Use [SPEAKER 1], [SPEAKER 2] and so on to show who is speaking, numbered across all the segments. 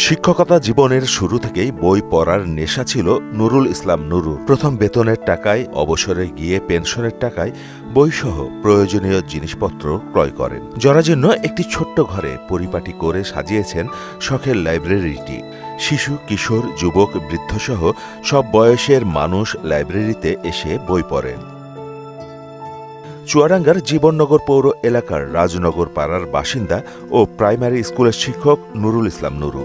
[SPEAKER 1] শিক্ষকতা জীবনের শুরু থেকেই বই পড়ার নেশা ছিল নুরুল ইসলাম নুরুর। প্রথম বেতনের টাকায়, অবসরে গিয়ে পেনশনের টাকায় বইসহ প্রয়োজনীয় জিনিসপত্র ক্রয় করেন। জরাজীর্ণ একটি ছোট্ট ঘরে পরিপাটি করে সাজিয়েছেন শখের লাইব্রেরিটি। শিশু, কিশোর, যুবক, বৃদ্ধসহ সব বয়সের মানুষ লাইব্রেরিতে এসে বই পড়েন। চুয়াডাঙ্গার জীবননগর পৌর এলাকার রাজনগর পাড়ার বাসিন্দা ও প্রাইমারি স্কুলের শিক্ষক নুরুল ইসলাম নুরু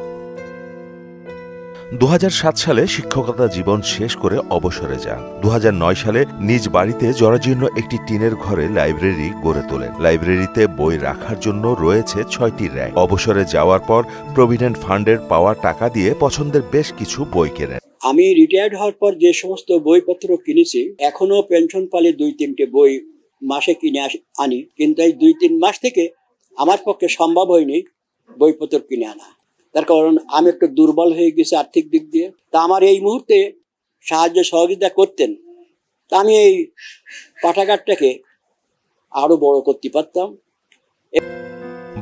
[SPEAKER 1] 2007 সালে শিক্ষকতা জীবন শেষ করে অবসরে যান। 2009 সালে নিজ বাড়িতে জরাজীর্ণ একটি টিনের ঘরে লাইব্রেরি গড়ে তোলেন। লাইব্রেরিতে বই রাখার জন্য রয়েছে 6টি র‍্যাক। অবসরে যাওয়ার পর প্রভিডেন্ট ফান্ডের পাওয়া টাকা দিয়ে পছন্দের বেশ কিছু বই কেনেন।
[SPEAKER 2] আমি রিটায়ার্ড হওয়ার পর যে সমস্ত বইপত্র কিনেছি, এখনো পেনশন পালে 2-3টে বই মাসে কিনে আনি, কিন্তু এই 2-3 মাস থেকে আমার পক্ষে সম্ভব হয়নি বইপত্র কিনে আনা। তার কারণ আমি একটু দুর্বল হয়ে গেছি আর্থিক দিক দিয়ে। তা আমার এই মুহূর্তে সাহায্য সহযোগিতা করতেন, তা আমি এই পাঠাগারটাকে আরো বড় করতে পারতাম।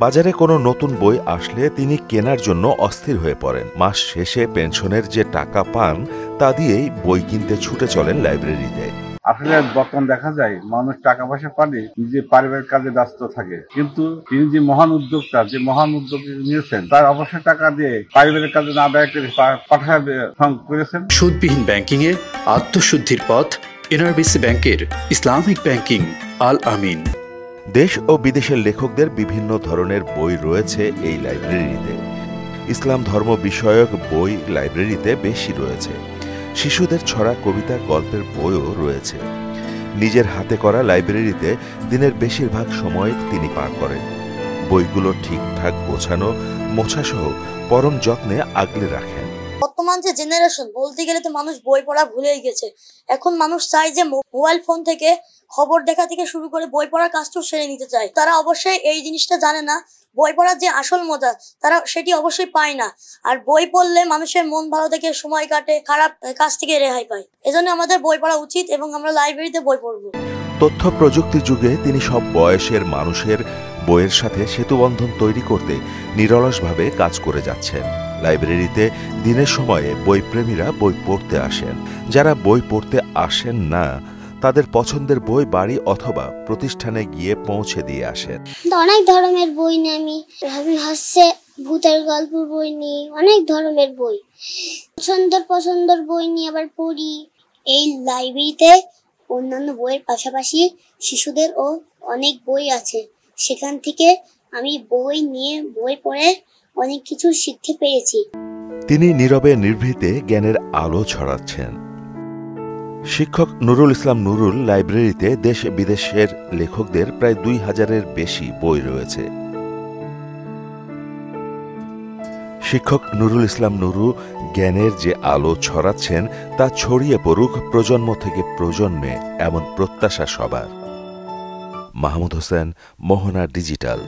[SPEAKER 1] বাজারে কোনো নতুন বই আসলে তিনি কেনার জন্য অস্থির হয়ে পড়েন। মাস শেষে পেনশনের যে টাকা পান তা দিয়েই বই কিনতে ছুটে চলেন লাইব্রেরিতে।
[SPEAKER 3] আসলে বর্তমান দেখা যায় মানুষ টাকা পয়সা পালে নিজে পারিবারিক কাজে ব্যস্ত থাকে, কিন্তু তিনি যে মহান উদ্যোগ নিয়েছেন তার অবসর টাকা দিয়ে পারিবারিক কাজে না ব্যয় করে পাঠাগার করেছেন।
[SPEAKER 4] সুদবিহীন ব্যাংকিং এ আত্মশুদ্ধির পথ এনআরবিসি ব্যাংকের ইসলামিক ব্যাংকিং আল আমিন।
[SPEAKER 1] দেশ ও বিদেশের লেখকদের বিভিন্ন ধরনের বই রয়েছে এই লাইব্রেরিতে। ইসলাম ধর্ম বিষয়ক বই লাইব্রেরিতে বেশি রয়েছে। শিশুদের ছড়া, কবিতা, গল্পের বইও রয়েছে। নিজের হাতে করা লাইব্রেরিতে দিনের বেশিরভাগ সময় তিনি পার করেন। বইগুলো ঠিকঠাক গোছানো, মোছাসহ পরম যত্নে আগলে রাখেন।
[SPEAKER 5] বর্তমান যে জেনারেশন, বলতে গেলে তো মানুষ বই পড়া ভুলেই গেছে। এখন মানুষ চায় যে মোবাইল ফোন থেকে খবর দেখা থেকে শুরু করে বই পড়ার কাজটাও সেরে নিতে চায়। তারা অবশ্যই এই জিনিসটা জানে না, বই পড়ার যে আসল মজা তারা সেটি অবশ্যই পায় না। আর বই পড়লে মানুষের মন ভালো থেকে সময় কাটে, খারাপ কাজ থেকে রেহাই পায়। এজন্য আমাদের বই পড়া উচিত এবং আমরা লাইব্রেরিতে বই পড়ব।
[SPEAKER 1] তথ্য প্রযুক্তির যুগে তিনি সব বয়সের মানুষের বইয়ের সাথে সেতুবন্ধন তৈরি করতে নিরলসভাবে কাজ করে যাচ্ছেন। লাইব্রেরিতে দিনের সময়ে বইপ্রেমীরা বই পড়তে আসেন। যারা বই পড়তে আসেন না তাদের পছন্দের বই বাড়ি অথবা প্রতিষ্ঠানে গিয়ে পৌঁছে দিয়ে আসেন।
[SPEAKER 6] অনেক ধরনের বই নিয়ে আমি হচ্ছে ভূতের গল্প বই নিয়ে অনেক ধরনের বই, পছন্দের বই নিয়ে আবার পড়ি। এই লাইব্রেরিতে অন্যান্য বইয়ের পাশাপাশি শিশুদের ও অনেক বই আছে, সেখান থেকে আমি বই পড়ে অনেক কিছু শিখতে পেরেছি।
[SPEAKER 1] তিনি নীরবে নির্ভীতে জ্ঞানের আলো ছড়াচ্ছেন। শিক্ষক নুরুল ইসলাম নুরুল লাইব্রেরিতে দেশ বিদেশের লেখকদের প্রায় 2000-এর বেশি বই রয়েছে। শিক্ষক নুরুল ইসলাম নুরু জ্ঞানের যে আলো ছড়াচ্ছেন তা ছড়িয়ে পড়ুক প্রজন্ম থেকে প্রজন্মে, এমন প্রত্যাশা সবার। মাহমুদ হোসেন, মোহনা ডিজিটাল।